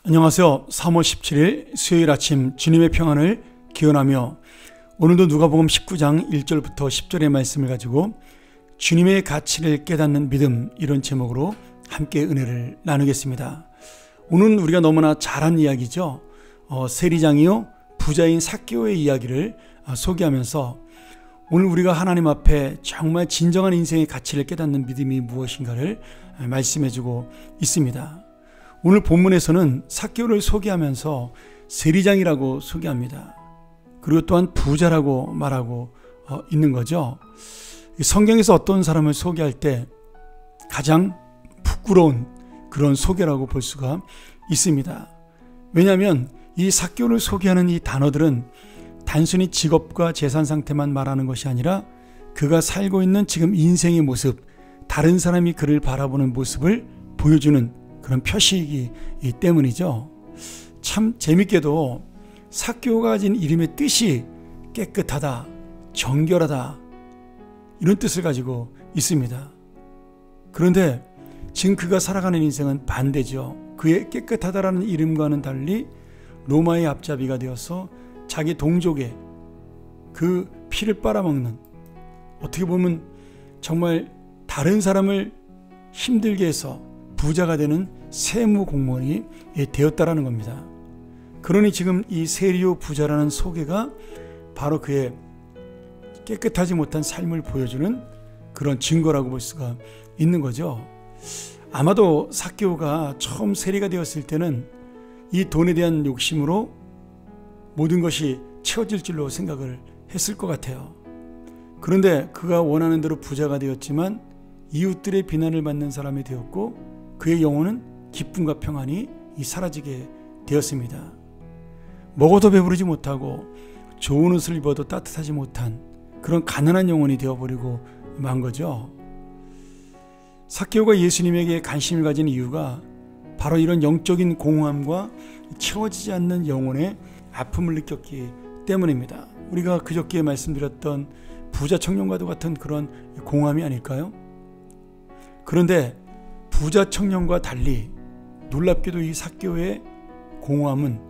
안녕하세요. 3월 17일 수요일 아침 주님의 평안을 기원하며 오늘도 누가복음 19장 1절부터 10절의 말씀을 가지고 주님의 가치를 깨닫는 믿음, 이런 제목으로 함께 은혜를 나누겠습니다. 오늘은 우리가 너무나 잘 아는 이야기죠. 세리장이요 부자인 삭개오의 이야기를 소개하면서 오늘 우리가 하나님 앞에 정말 진정한 인생의 가치를 깨닫는 믿음이 무엇인가를 말씀해주고 있습니다. 오늘 본문에서는 삭개오를 소개하면서 세리장이라고 소개합니다. 그리고 또한 부자라고 말하고 있는 거죠. 성경에서 어떤 사람을 소개할 때 가장 부끄러운 그런 소개라고 볼 수가 있습니다. 왜냐하면 이 삭개오를 소개하는 이 단어들은 단순히 직업과 재산 상태만 말하는 것이 아니라 그가 살고 있는 지금 인생의 모습, 다른 사람이 그를 바라보는 모습을 보여주는 그런 표시이기 때문이죠. 참 재밌게도 삭개오가 가진 이름의 뜻이 깨끗하다, 정결하다, 이런 뜻을 가지고 있습니다. 그런데 지금 그가 살아가는 인생은 반대죠. 그의 깨끗하다라는 이름과는 달리 로마의 앞잡이가 되어서 자기 동족의 그 피를 빨아먹는, 어떻게 보면 정말 다른 사람을 힘들게 해서 부자가 되는 세무 공무원이 되었다라는 겁니다. 그러니 지금 이 세리오 부자라는 소개가 바로 그의 깨끗하지 못한 삶을 보여주는 그런 증거라고 볼 수가 있는 거죠. 아마도 삭개오가 처음 세리가 되었을 때는 이 돈에 대한 욕심으로 모든 것이 채워질 줄로 생각을 했을 것 같아요. 그런데 그가 원하는 대로 부자가 되었지만 이웃들의 비난을 받는 사람이 되었고 그의 영혼은 기쁨과 평안이 사라지게 되었습니다. 먹어도 배부르지 못하고 좋은 옷을 입어도 따뜻하지 못한 그런 가난한 영혼이 되어버리고 만 거죠. 삭개오가 예수님에게 관심을 가진 이유가 바로 이런 영적인 공허함과 채워지지 않는 영혼의 아픔을 느꼈기 때문입니다. 우리가 그저께 말씀드렸던 부자 청년과도 같은 그런 공허함이 아닐까요? 그런데 부자 청년과 달리 놀랍게도 이 삭개오의 공허함은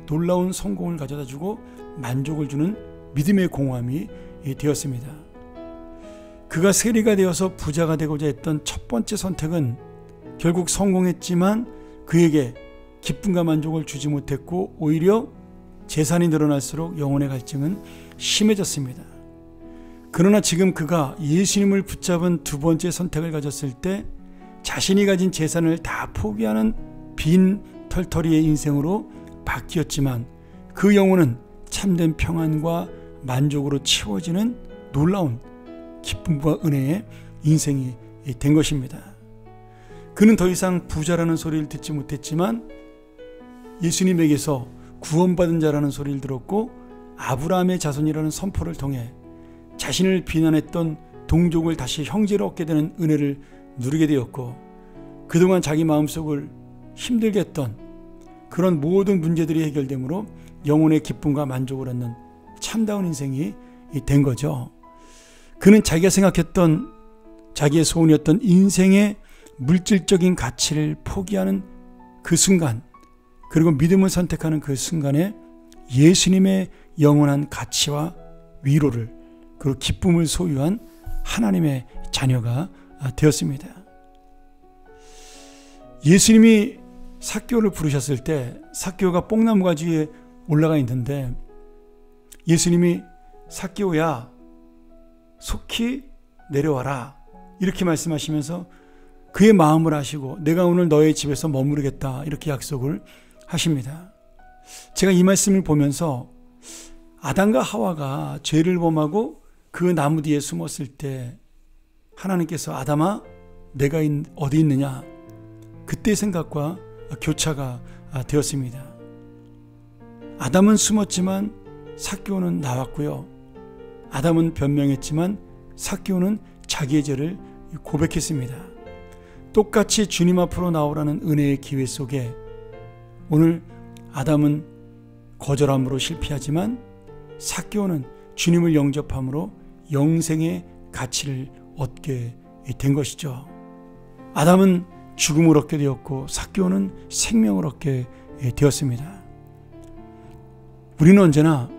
놀라운 성공을 가져다주고 만족을 주는 믿음의 공허함이 되었습니다. 그가 세리가 되어서 부자가 되고자 했던 첫 번째 선택은 결국 성공했지만 그에게 기쁨과 만족을 주지 못했고 오히려 재산이 늘어날수록 영혼의 갈증은 심해졌습니다. 그러나 지금 그가 예수님을 붙잡은 두 번째 선택을 가졌을 때 자신이 가진 재산을 다 포기하는 빈 털터리의 인생으로 바뀌었지만 그 영혼은 참된 평안과 만족으로 채워지는 놀라운 기쁨과 은혜의 인생이 된 것입니다. 그는 더 이상 부자라는 소리를 듣지 못했지만 예수님에게서 구원받은 자라는 소리를 들었고 아브라함의 자손이라는 선포를 통해 자신을 비난했던 동족을 다시 형제로 얻게 되는 은혜를 누리게 되었고 그동안 자기 마음속을 힘들게 했던 그런 모든 문제들이 해결되므로 영혼의 기쁨과 만족을 얻는 참다운 인생이 된 거죠. 그는 자기가 생각했던 자기의 소원이었던 인생의 물질적인 가치를 포기하는 그 순간, 그리고 믿음을 선택하는 그 순간에 예수님의 영원한 가치와 위로를, 그리고 기쁨을 소유한 하나님의 자녀가 되었습니다. 예수님이 삭개오를 부르셨을 때 삭개오가 뽕나무 가지 위에 올라가 있는데 예수님이 삭개오야 속히 내려와라 이렇게 말씀하시면서 그의 마음을 아시고 내가 오늘 너의 집에서 머무르겠다 이렇게 약속을 하십니다. 제가 이 말씀을 보면서 아담과 하와가 죄를 범하고 그 나무 뒤에 숨었을 때 하나님께서 아담아 내가 어디 있느냐, 그때 생각과 교차가 되었습니다. 아담은 숨었지만 삭개오는 나왔고요. 아담은 변명했지만 삭개오는 자기의 죄를 고백했습니다. 똑같이 주님 앞으로 나오라는 은혜의 기회 속에 오늘 아담은 거절함으로 실패하지만 삭개오는 주님을 영접함으로 영생의 가치를 얻게 된 것이죠. 아담은 죽음을 얻게 되었고 삭개오는 생명을 얻게 되었습니다. 우리는 언제나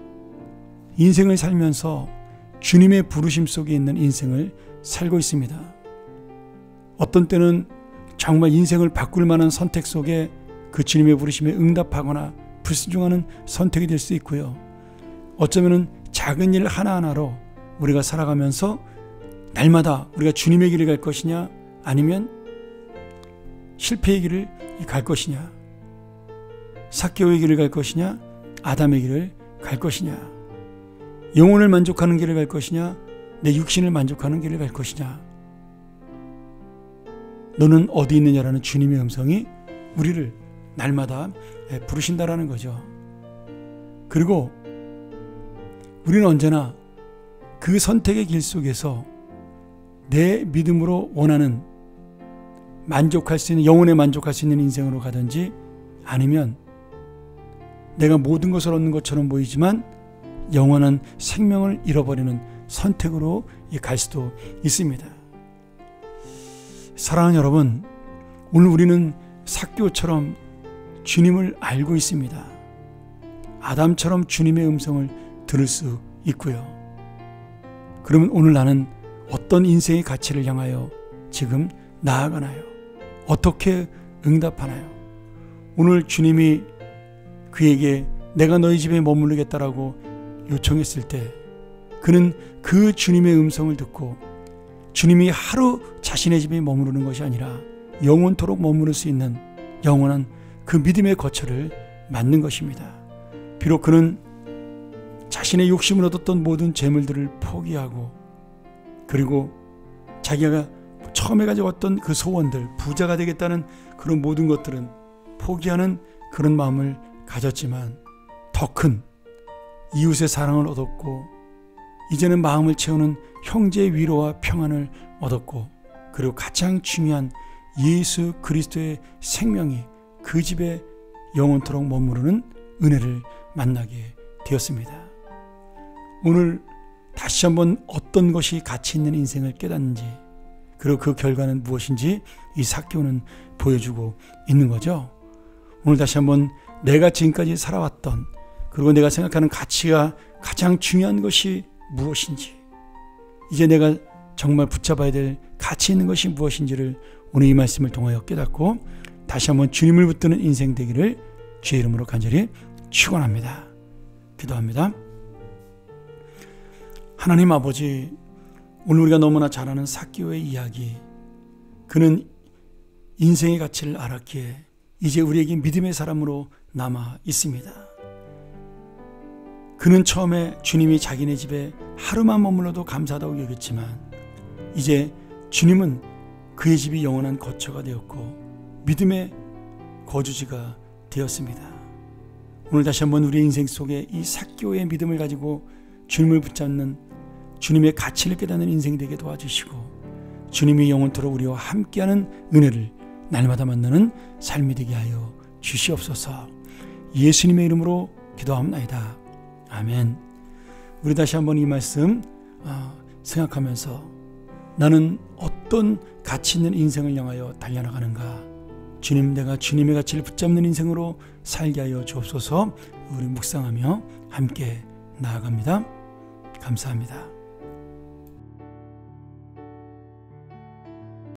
인생을 살면서 주님의 부르심 속에 있는 인생을 살고 있습니다. 어떤 때는 정말 인생을 바꿀 만한 선택 속에 그 주님의 부르심에 응답하거나 불순종하는 선택이 될 수 있고요. 어쩌면 작은 일 하나하나로 우리가 살아가면서 날마다 우리가 주님의 길을 갈 것이냐 아니면 실패의 길을 갈 것이냐, 삭개오의 길을 갈 것이냐 아담의 길을 갈 것이냐, 영혼을 만족하는 길을 갈 것이냐 내 육신을 만족하는 길을 갈 것이냐, 너는 어디 있느냐라는 주님의 음성이 우리를 날마다 부르신다라는 거죠. 그리고 우리는 언제나 그 선택의 길 속에서 내 믿음으로 원하는 만족할 수 있는, 영혼에 만족할 수 있는 인생으로 가든지 아니면 내가 모든 것을 얻는 것처럼 보이지만 영원한 생명을 잃어버리는 선택으로 갈 수도 있습니다. 사랑하는 여러분, 오늘 우리는 삭개오처럼 주님을 알고 있습니다. 아담처럼 주님의 음성을 들을 수 있고요. 그러면 오늘 나는 어떤 인생의 가치를 향하여 지금 나아가나요? 어떻게 응답하나요? 오늘 주님이 그에게 내가 너희 집에 머무르겠다라고 요청했을 때 그는 그 주님의 음성을 듣고 주님이 하루 자신의 집에 머무르는 것이 아니라 영원토록 머무를 수 있는 영원한 그 믿음의 거처를 맞는 것입니다. 비록 그는 자신의 욕심을 얻었던 모든 재물들을 포기하고 그리고 자기가 처음에 가져왔던 그 소원들, 부자가 되겠다는 그런 모든 것들은 포기하는 그런 마음을 가졌지만 더 큰 이웃의 사랑을 얻었고 이제는 마음을 채우는 형제의 위로와 평안을 얻었고 그리고 가장 중요한 예수 그리스도의 생명이 그 집에 영원토록 머무르는 은혜를 만나게 되었습니다. 오늘 다시 한번 어떤 것이 가치 있는 인생을 깨닫는지 그리고 그 결과는 무엇인지 이 삭개오는 보여주고 있는 거죠. 오늘 다시 한번 내가 지금까지 살아왔던 그리고 내가 생각하는 가치가 가장 중요한 것이 무엇인지 이제 내가 정말 붙잡아야 될 가치 있는 것이 무엇인지를 오늘 이 말씀을 통하여 깨닫고 다시 한번 주님을 붙드는 인생 되기를 주의 이름으로 간절히 축원합니다. 기도합니다. 하나님 아버지, 오늘 우리가 너무나 잘 아는 삭개오의 이야기, 그는 인생의 가치를 알았기에 이제 우리에게 믿음의 사람으로 남아 있습니다. 그는 처음에 주님이 자기네 집에 하루만 머물러도 감사하다고 여겼지만 이제 주님은 그의 집이 영원한 거처가 되었고 믿음의 거주지가 되었습니다. 오늘 다시 한번 우리의 인생 속에 이 삭개오의 믿음을 가지고 주님을 붙잡는 주님의 가치를 깨닫는 인생 되게 도와주시고 주님이 영원토록 우리와 함께하는 은혜를 날마다 만나는 삶이 되게 하여 주시옵소서. 예수님의 이름으로 기도합니다. 아멘. 우리 다시 한번 이 말씀 생각하면서 나는 어떤 가치 있는 인생을 향하여 달려나가는가, 주님, 내가 주님의 가치를 붙잡는 인생으로 살게 하여 주옵소서. 우리 묵상하며 함께 나아갑니다. 감사합니다.